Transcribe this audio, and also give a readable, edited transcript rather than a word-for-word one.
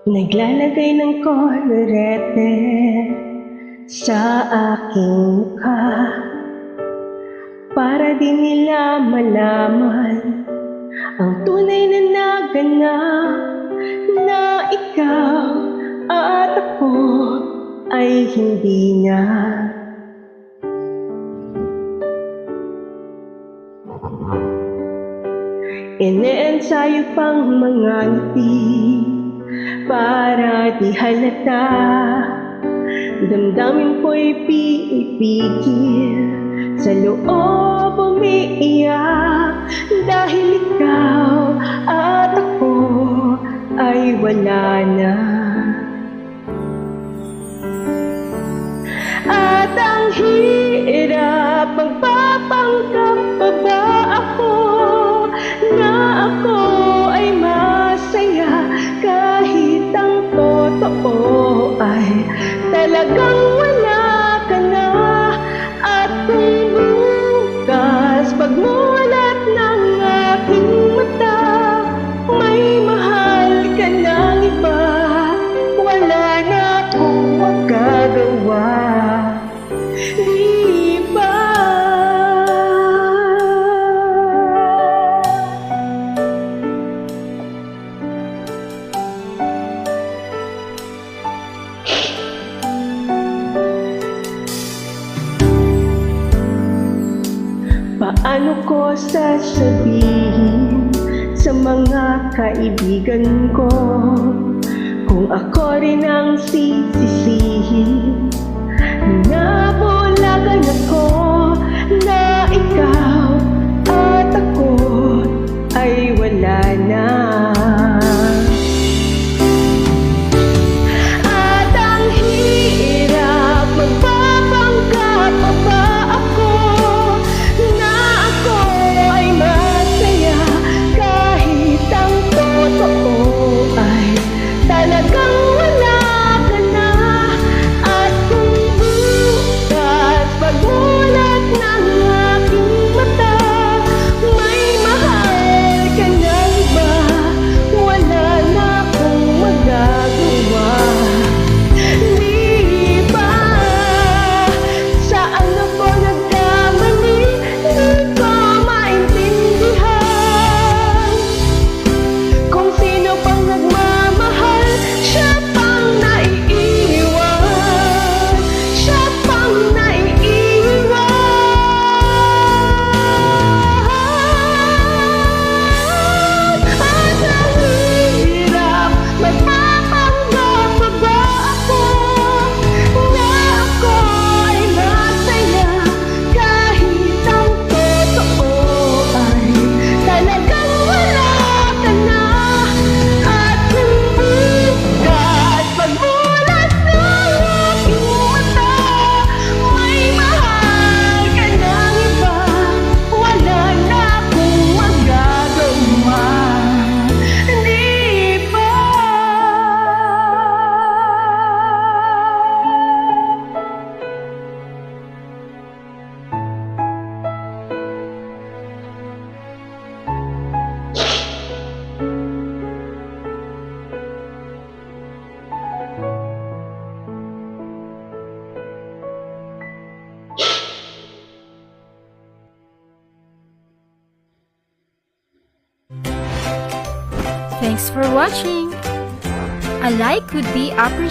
Naglalagay ng kolorete sa aking mukha para di nila malaman ang tunay na naganap, na ikaw at ako ay hindi na. Ine-ensayo pang mga ngiti para di halata, damdamin ko'y pinipigil, sa loob umiiyak, dahil ikaw at ako ay wala na. At ang hirap, magpapanggap pa ba ako na ako ay masaya, kahit ang totoo ay talagang wala ka na. At kung bukas pagmulat ng aking mata, may mahal ka ng iba, wala na akong magagawa, di ba? Paano ko sasabihin sa mga kaibigan ko kung ako rin ang sisisihin? Nabulagan ako na ikaw at ako ay wala na. At ang hirap, magpapanggap pa ba ako na ako ay masaya, kahit ang totoo ay talagang wala ka na. At kung bukas pagmulat ng aking mata, may mahal ka ng iba, wala na akong magagawa, di ba? Saan ako nagkamali? Di ko maintindihan. Kung sino pang nagmamahal, siya pang naiiwan, siya pang naiiwan. At ang hirap, magpapanggap pa ba ako na ako ay masaya, kahit ang totoo ay talagang wala ka na. At kung bukas pagmulat ng aking mata, may mahal ka ng iba, wala na akong magagawa, di ba? Thanks for watching. A like would be appreciated.